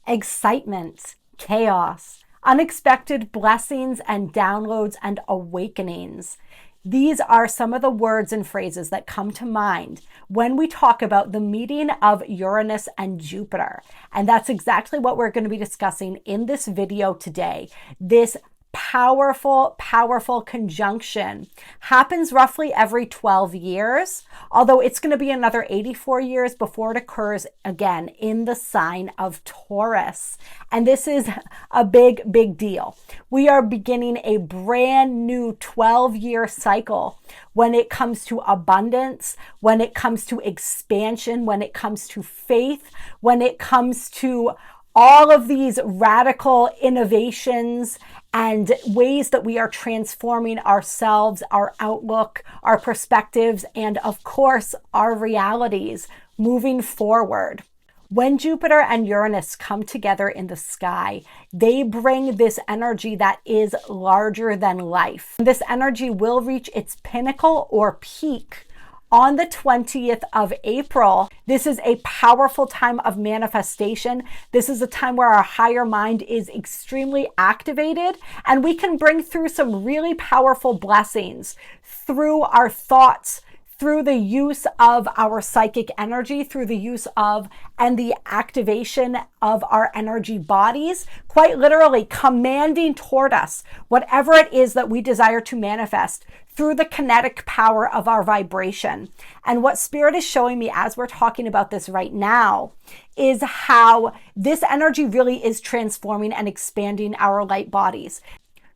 excitement, chaos, unexpected blessings and downloads and awakenings. These are some of the words and phrases that come to mind when we talk about the meeting of Uranus and Jupiter. And that's exactly what we're going to be discussing in this video today. This powerful conjunction happens roughly every 12 years, although it's going to be another 84 years before it occurs again in the sign of Taurus. And this is a big deal. We are beginning a brand new 12-year cycle when it comes to abundance, when it comes to expansion, when it comes to faith, when it comes to all of these radical innovations and ways that we are transforming ourselves, our outlook, our perspectives, and of course, our realities moving forward. When Jupiter and Uranus come together in the sky, they bring this energy that is larger than life. This energy will reach its pinnacle or peak on the 20th of April. This is a powerful time of manifestation. This is a time where our higher mind is extremely activated, and we can bring through some really powerful blessings through our thoughts, through the use of our psychic energy, through the use of and the activation of our energy bodies, quite literally commanding toward us whatever it is that we desire to manifest through the kinetic power of our vibration. And what Spirit is showing me as we're talking about this right now is how this energy really is transforming and expanding our light bodies.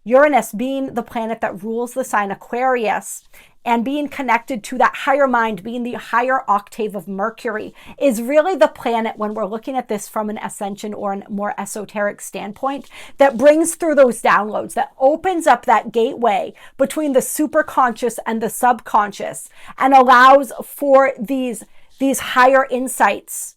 Uranus being the planet that rules the sign Aquarius, and being connected to that higher mind, being the higher octave of Mercury, is really the planet, when we're looking at this from an ascension or a more esoteric standpoint, that brings through those downloads, that opens up that gateway between the superconscious and the subconscious, and allows for these higher insights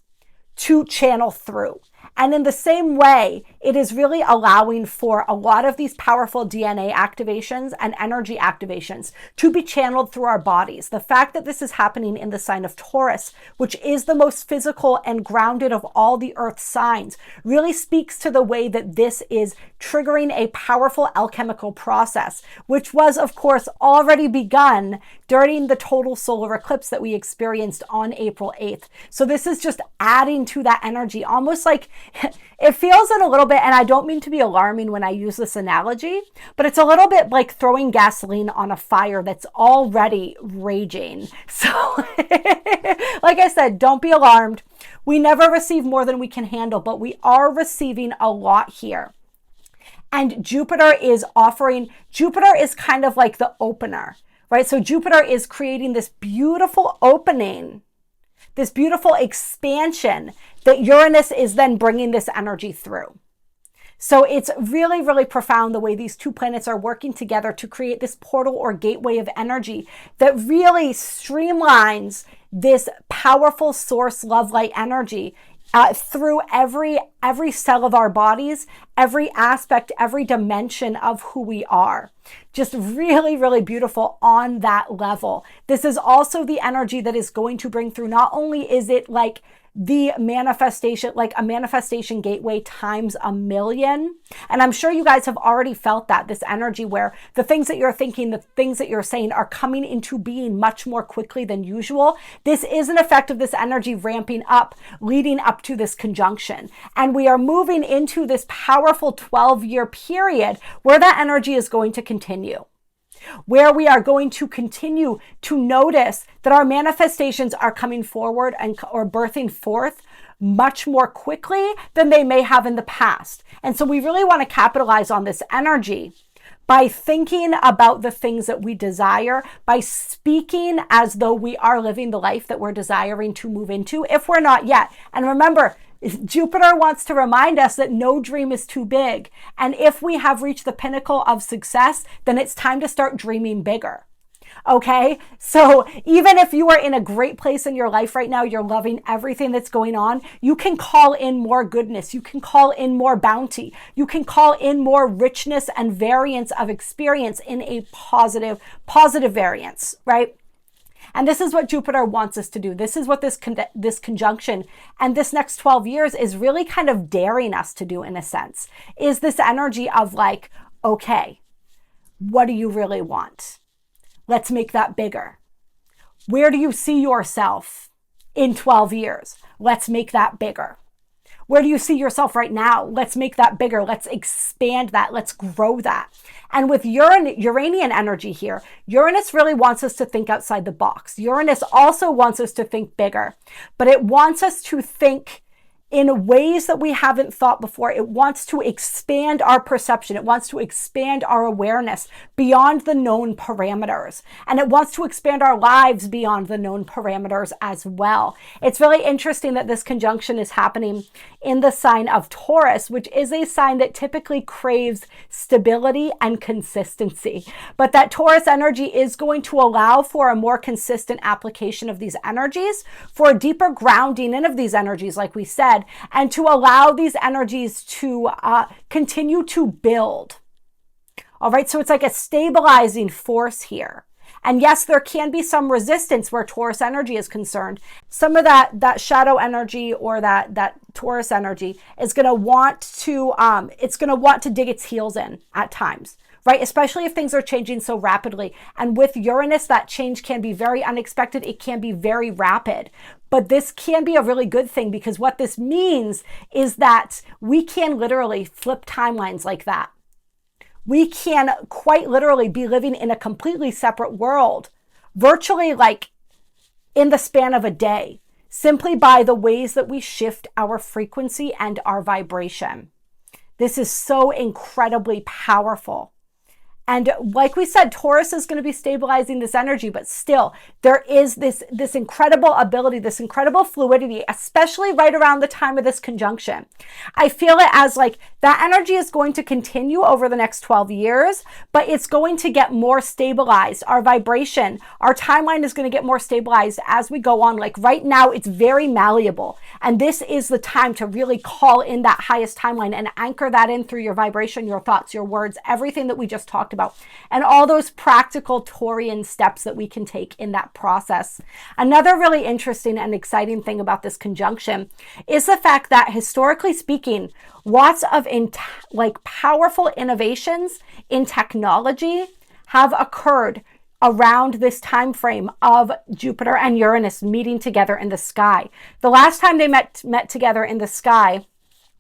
to channel through. And in the same way, it is really allowing for a lot of these powerful DNA activations and energy activations to be channeled through our bodies. The fact that this is happening in the sign of Taurus, which is the most physical and grounded of all the earth signs, really speaks to the way that this is triggering a powerful alchemical process, which was, of course, already begun during the total solar eclipse that we experienced on April 8th. So this is just adding to that energy, almost like it feels in a little bit, and I don't mean to be alarming when I use this analogy, but it's a little bit like throwing gasoline on a fire that's already raging. So like I said, don't be alarmed. We never receive more than we can handle, but we are receiving a lot here. And Jupiter is kind of like the opener, right? So Jupiter is creating this beautiful opening, this beautiful expansion that Uranus is then bringing this energy through. So it's really profound the way these two planets are working together to create this portal or gateway of energy that really streamlines this powerful source love light energy through every cell of our bodies, every aspect, every dimension of who we are. Just really beautiful on that level. This is also the energy that is going to bring through, not only is it like the manifestation, like a manifestation gateway times a million. And I'm sure you guys have already felt that, this energy where the things that you're thinking, the things that you're saying are coming into being much more quickly than usual. This is an effect of this energy ramping up, leading up to this conjunction. And we are moving into this powerful 12-year period where that energy is going to continue, where we are going to continue to notice that our manifestations are coming forward or birthing forth much more quickly than they may have in the past. And so we really want to capitalize on this energy by thinking about the things that we desire, by speaking as though we are living the life that we're desiring to move into, if we're not yet. And remember, Jupiter wants to remind us that no dream is too big. And if we have reached the pinnacle of success, then it's time to start dreaming bigger. Okay, so even if you are in a great place in your life right now, you're loving everything that's going on, you can call in more goodness, you can call in more bounty, you can call in more richness and variance of experience in a positive variance, right? And this is what Jupiter wants us to do. This is what this conjunction and this next 12 years is really kind of daring us to do, in a sense, is this energy of like, okay, what do you really want? Let's make that bigger. Where do you see yourself in 12 years? Let's make that bigger. Where do you see yourself right now? Let's make that bigger. Let's expand that. Let's grow that. And with Uranian energy here, Uranus really wants us to think outside the box. Uranus also wants us to think bigger, but it wants us to think in ways that we haven't thought before. It wants to expand our perception. It wants to expand our awareness beyond the known parameters. And it wants to expand our lives beyond the known parameters as well. It's really interesting that this conjunction is happening in the sign of Taurus, which is a sign that typically craves stability and consistency. But that Taurus energy is going to allow for a more consistent application of these energies, for a deeper grounding in of these energies, like we said, and to allow these energies to continue to build. All right, so it's like a stabilizing force here. And yes, there can be some resistance where Taurus energy is concerned. Some of that shadow energy or that Taurus energy is going to want to dig its heels in at times, right? Especially if things are changing so rapidly. And with Uranus, that change can be very unexpected. It can be very rapid. But this can be a really good thing, because what this means is that we can literally flip timelines like that. We can quite literally be living in a completely separate world, virtually like in the span of a day, simply by the ways that we shift our frequency and our vibration. This is so incredibly powerful. And like we said, Taurus is going to be stabilizing this energy, but still there is this incredible ability, this incredible fluidity, especially right around the time of this conjunction. I feel it as like that energy is going to continue over the next 12 years, but it's going to get more stabilized. Our vibration, our timeline is going to get more stabilized as we go on. Like right now, it's very malleable. And this is the time to really call in that highest timeline and anchor that in through your vibration, your thoughts, your words, everything that we just talked about, and all those practical Taurian steps that we can take in that process. Another really interesting and exciting thing about this conjunction is the fact that, historically speaking, lots of powerful innovations in technology have occurred around this time frame of Jupiter and Uranus meeting together in the sky. The last time they met together in the sky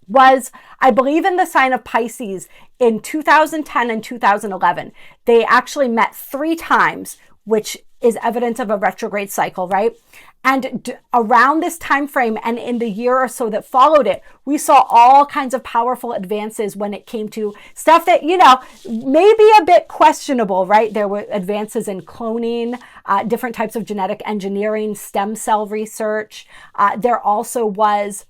was, I believe, in the sign of Pisces in 2010 and 2011. They actually met 3 times, which is evidence of a retrograde cycle, right? And around this time frame and in the year or so that followed it, we saw all kinds of powerful advances when it came to stuff that, may be a bit questionable, right? There were advances in cloning, different types of genetic engineering, stem cell research. There also was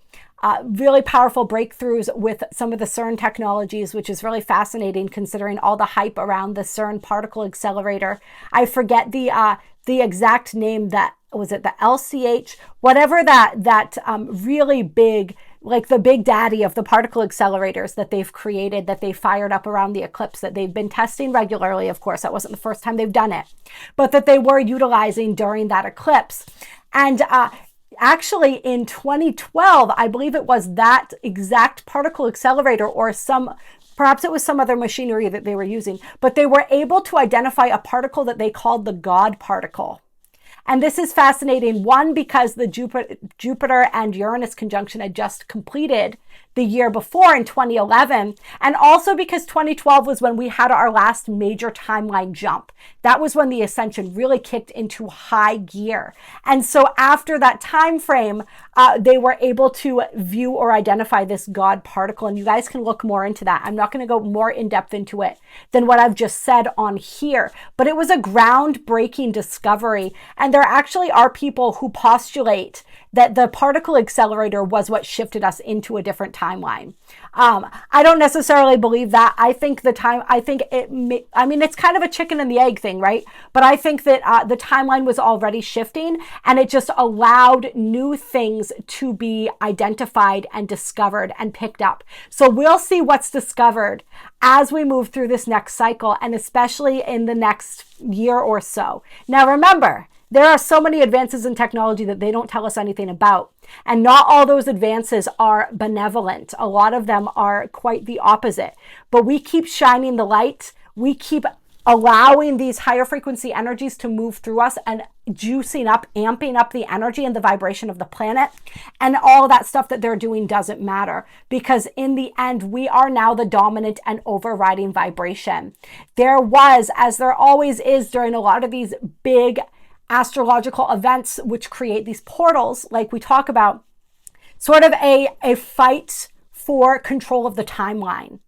really powerful breakthroughs with some of the CERN technologies, which is really fascinating considering all the hype around the CERN particle accelerator. I forget the exact name. That was it, the LCH, whatever that really big, like the big daddy of the particle accelerators that they've created, that they fired up around the eclipse, that they've been testing regularly. Of course, that wasn't the first time they've done it, but that they were utilizing during that eclipse. And actually, in 2012, I believe it was that exact particle accelerator, or perhaps it was some other machinery that they were using, but they were able to identify a particle that they called the God particle. And this is fascinating, one, because the Jupiter and Uranus conjunction had just completed the year before in 2011, and also because 2012 was when we had our last major timeline jump. That was when the ascension really kicked into high gear. And so after that time frame, they were able to view or identify this God particle. And you guys can look more into that. I'm not going to go more in depth into it than what I've just said on here, but it was a groundbreaking discovery. And there actually are people who postulate that the particle accelerator was what shifted us into a different timeline. I don't necessarily believe that. I think it's kind of a chicken and the egg thing, right? But I think that the timeline was already shifting, and it just allowed new things to be identified and discovered and picked up. So we'll see what's discovered as we move through this next cycle, and especially in the next year or so. Now remember, There are so many advances in technology that they don't tell us anything about. And not all those advances are benevolent. A lot of them are quite the opposite. But we keep shining the light. We keep allowing these higher frequency energies to move through us and juicing up, amping up the energy and the vibration of the planet. And all that stuff that they're doing doesn't matter, because in the end, we are now the dominant and overriding vibration. There was, as there always is during a lot of these big astrological events, which create these portals, like we talk about, sort of a fight for control of the timeline.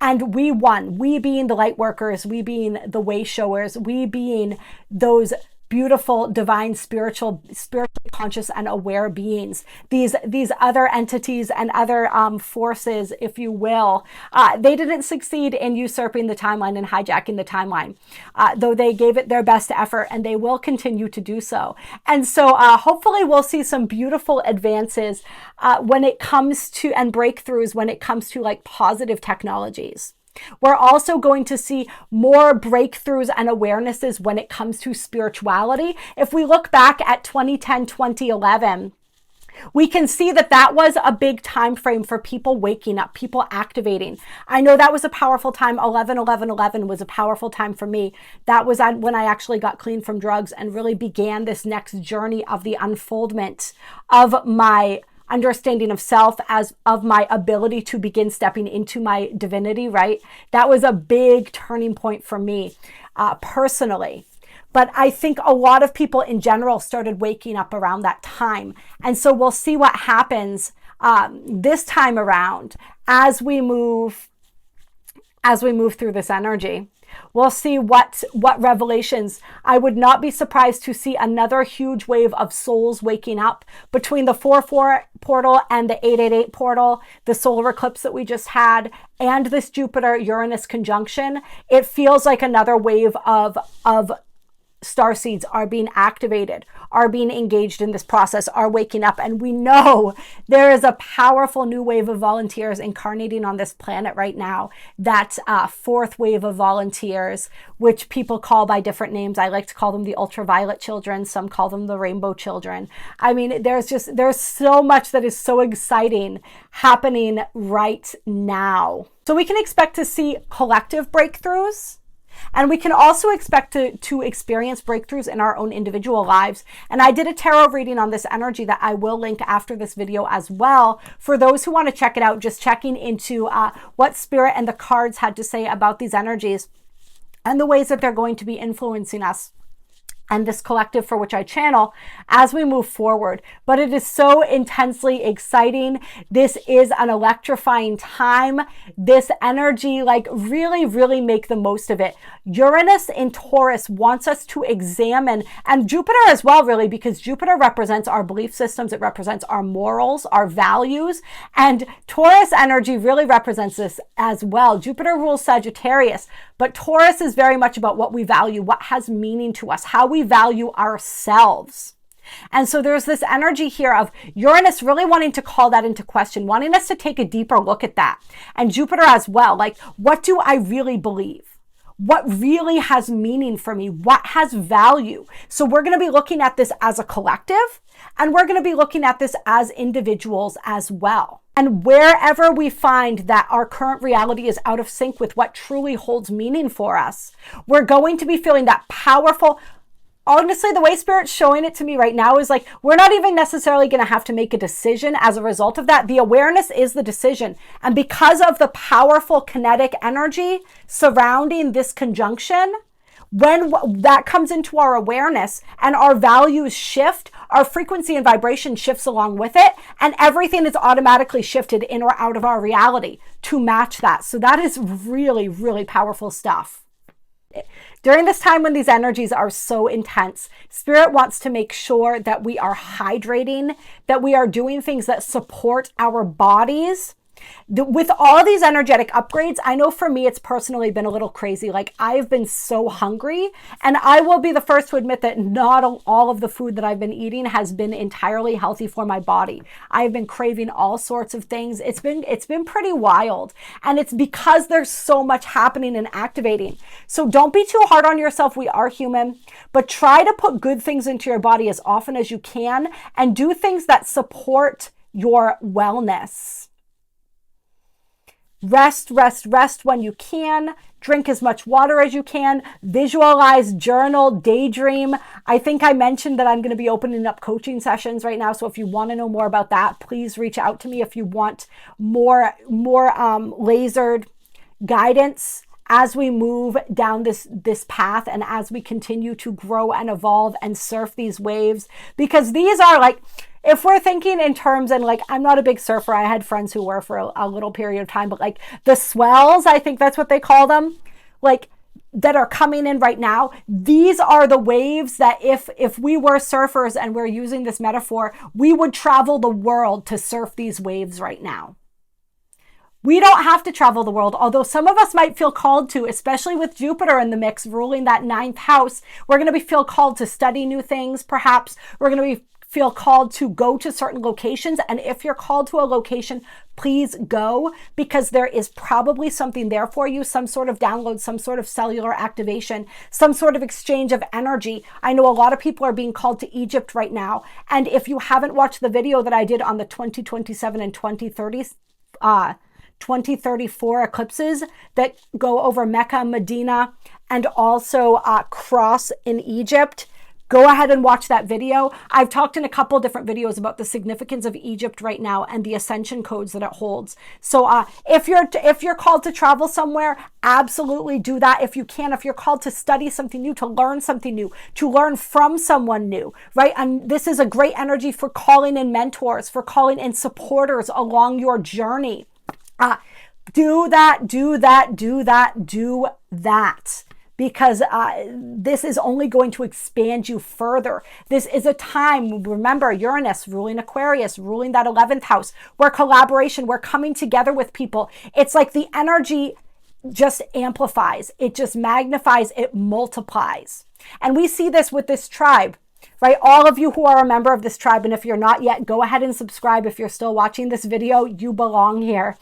And we won, we being the light workers, we being the way showers, we being those beautiful, divine, spiritually conscious and aware beings. These other entities and other forces, if you will, they didn't succeed in usurping the timeline and hijacking the timeline, though they gave it their best effort, and they will continue to do so. And so hopefully we'll see some beautiful advances when it comes to, and breakthroughs when it comes to like positive technologies. We're also going to see more breakthroughs and awarenesses when it comes to spirituality. If we look back at 2010, 2011, we can see that that was a big time frame for people waking up, people activating. I know that was a powerful time. 11/11/11 was a powerful time for me. That was when I actually got clean from drugs and really began this next journey of the unfoldment of my understanding of self, as of my ability to begin stepping into my divinity, right? That was a big turning point for me personally. But I think a lot of people in general started waking up around that time. And so we'll see what happens this time around as we move through this energy. We'll see what revelations. I would not be surprised to see another huge wave of souls waking up between the 4/4 portal and the 8/8/8 portal, the solar eclipse that we just had, and this Jupiter-Uranus conjunction. It feels like another wave of starseeds are being activated, are being engaged in this process, are waking up. And we know there is a powerful new wave of volunteers incarnating on this planet right now. That fourth wave of volunteers, which people call by different names. I like to call them the ultraviolet children. Some call them the rainbow children. I mean, there's so much that is so exciting happening right now. So we can expect to see collective breakthroughs. And we can also expect to experience breakthroughs in our own individual lives. And I did a tarot reading on this energy that I will link after this video as well. For those who want to check it out, just checking into what Spirit and the cards had to say about these energies and the ways that they're going to be influencing us and this collective for which I channel as we move forward. But it is so intensely exciting. This is an electrifying time. This energy, like really, really make the most of it. Uranus in Taurus wants us to examine, and Jupiter as well, really, because Jupiter represents our belief systems. It represents our morals, our values, and Taurus energy really represents this as well. Jupiter rules Sagittarius, but Taurus is very much about what we value, what has meaning to us, how we value ourselves. And so there's this energy here of Uranus really wanting to call that into question, wanting us to take a deeper look at that. And Jupiter as well, like, what do I really believe? What really has meaning for me? What has value? So we're going to be looking at this as a collective, and we're going to be looking at this as individuals as well. And wherever we find that our current reality is out of sync with what truly holds meaning for us, we're going to be feeling that powerful. Honestly, the way Spirit's showing it to me right now is like, we're not even necessarily going to have to make a decision as a result of that. The awareness is the decision. And because of the powerful kinetic energy surrounding this conjunction, when that comes into our awareness and our values shift, our frequency and vibration shifts along with it, and everything is automatically shifted in or out of our reality to match that. So that is really, really powerful stuff. During this time when these energies are so intense, Spirit wants to make sure that we are hydrating, that we are doing things that support our bodies, With all these energetic upgrades, I know for me, it's personally been a little crazy. Like, I've been so hungry, and I will be the first to admit that not all of the food that I've been eating has been entirely healthy for my body. I've been craving all sorts of things. It's been pretty wild, and it's because there's so much happening and activating. So don't be too hard on yourself. We are human, but try to put good things into your body as often as you can, and do things that support your wellness. Rest when you can. Drink as much water as you can. Visualize, journal, daydream. I think I mentioned that I'm going to be opening up coaching sessions right now. So if you want to know more about that, please reach out to me if you want more lasered guidance as we move down this path, and as we continue to grow and evolve and surf these waves. Because these are like, if we're thinking in terms, and like, I'm not a big surfer. I had friends who were for a little period of time, but like the swells, I think that's what they call them, like, that are coming in right now. These are the waves that if we were surfers and we're using this metaphor, we would travel the world to surf these waves right now. We don't have to travel the world, although some of us might feel called to, especially with Jupiter in the mix, ruling that 9th house. We're going to feel called to study new things, perhaps. We're going to feel called to go to certain locations. And if you're called to a location, please go, because there is probably something there for you, some sort of download, some sort of cellular activation, some sort of exchange of energy. I know a lot of people are being called to Egypt right now. And if you haven't watched the video that I did on the 2027 and 2034 eclipses that go over Mecca, Medina, and also cross in Egypt, go ahead and watch that video. I've talked in a couple different videos about the significance of Egypt right now and the ascension codes that it holds. So if you're called to travel somewhere, absolutely do that if you can. If you're called to study something new, to learn something new, to learn from someone new, right? And this is a great energy for calling in mentors, for calling in supporters along your journey. Do that. Because this is only going to expand you further. This is a time, remember, Uranus ruling Aquarius, ruling that 11th house, where collaboration, we're coming together with people. It's like the energy just amplifies, it just magnifies, it multiplies. And we see this with this tribe, right? All of you who are a member of this tribe, and if you're not yet, go ahead and subscribe. If you're still watching this video, you belong here.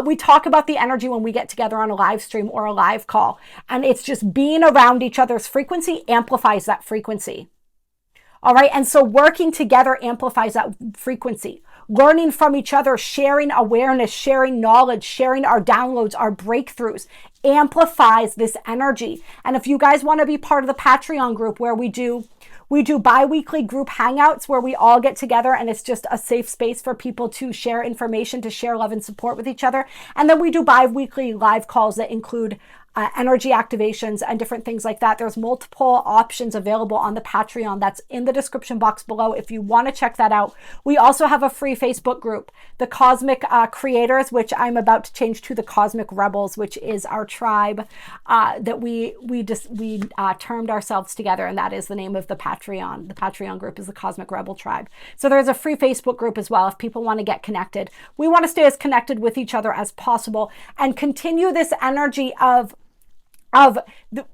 We talk about the energy when we get together on a live stream or a live call, and it's just being around each other's frequency amplifies that frequency. All right, and so working together amplifies that frequency. Learning from each other, sharing awareness, sharing knowledge, sharing our downloads, our breakthroughs, amplifies this energy. And if you guys want to be part of the Patreon group, where we do bi-weekly group hangouts where we all get together, and it's just a safe space for people to share information, to share love and support with each other. And then we do bi-weekly live calls that include energy activations and different things like that. There's multiple options available on the Patreon. That's in the description box below if you want to check that out. We also have a free Facebook group, the Cosmic Creators, which I'm about to change to the Cosmic Rebels, which is our tribe that we termed ourselves together, and that is the name of the Patreon. The Patreon group is the Cosmic Rebel Tribe. So there's a free Facebook group as well if people want to get connected. We want to stay as connected with each other as possible and continue this energy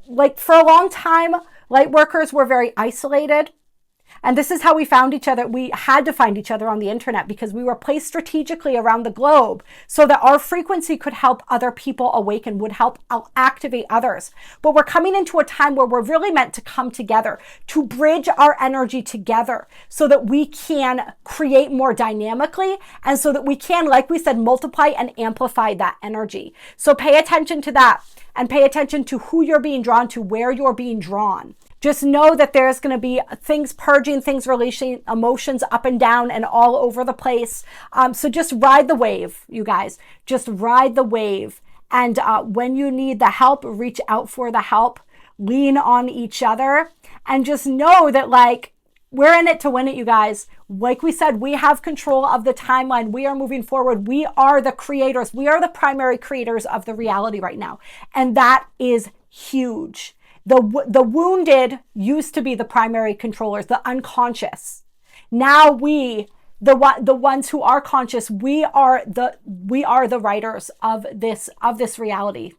like, for a long time, light workers were very isolated. And this is how we found each other. We had to find each other on the internet because we were placed strategically around the globe so that our frequency could help other people awaken, would help activate others. But we're coming into a time where we're really meant to come together, to bridge our energy together so that we can create more dynamically, and so that we can, like we said, multiply and amplify that energy. So pay attention to that, and pay attention to who you're being drawn to, where you're being drawn. Just know that there's going to be things purging, things releasing, emotions up and down and all over the place. So just ride the wave, you guys. Just ride the wave. And when you need the help, reach out for the help. Lean on each other. And just know that, like, we're in it to win it, you guys. Like we said, we have control of the timeline. We are moving forward. We are the creators. We are the primary creators of the reality right now. And that is huge. The wounded used to be the primary controllers, the unconscious. Now we the ones who are conscious, we are the writers of this reality.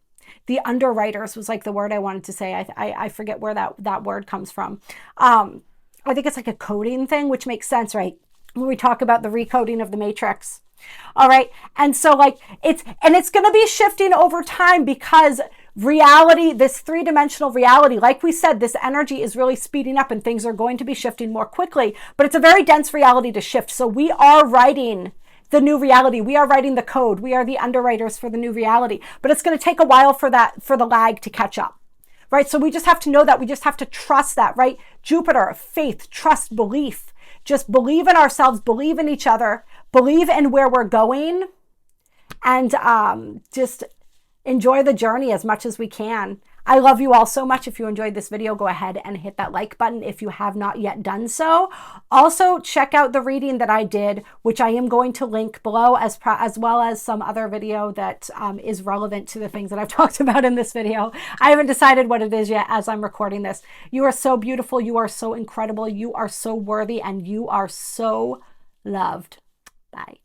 The underwriters was like the word I wanted to say. I forget where that word comes from. I think it's like a coding thing, which makes sense, right? When we talk about the recoding of the matrix. All right. And so like it's going to be shifting over time, because reality, this three-dimensional reality, like we said, this energy is really speeding up and things are going to be shifting more quickly, but it's a very dense reality to shift. So we are writing the new reality. We are writing the code. We are the underwriters for the new reality, but it's going to take a while for the lag to catch up, right? So we just have to know that. We just have to trust that, right? Jupiter, faith, trust, belief. Just believe in ourselves, believe in each other, believe in where we're going, and just enjoy the journey as much as we can. I love you all so much. If you enjoyed this video, go ahead and hit that like button if you have not yet done so. Also, check out the reading that I did, which I am going to link below, as well as some other video that is relevant to the things that I've talked about in this video. I haven't decided what it is yet as I'm recording this. You are so beautiful. You are so incredible. You are so worthy, and you are so loved. Bye.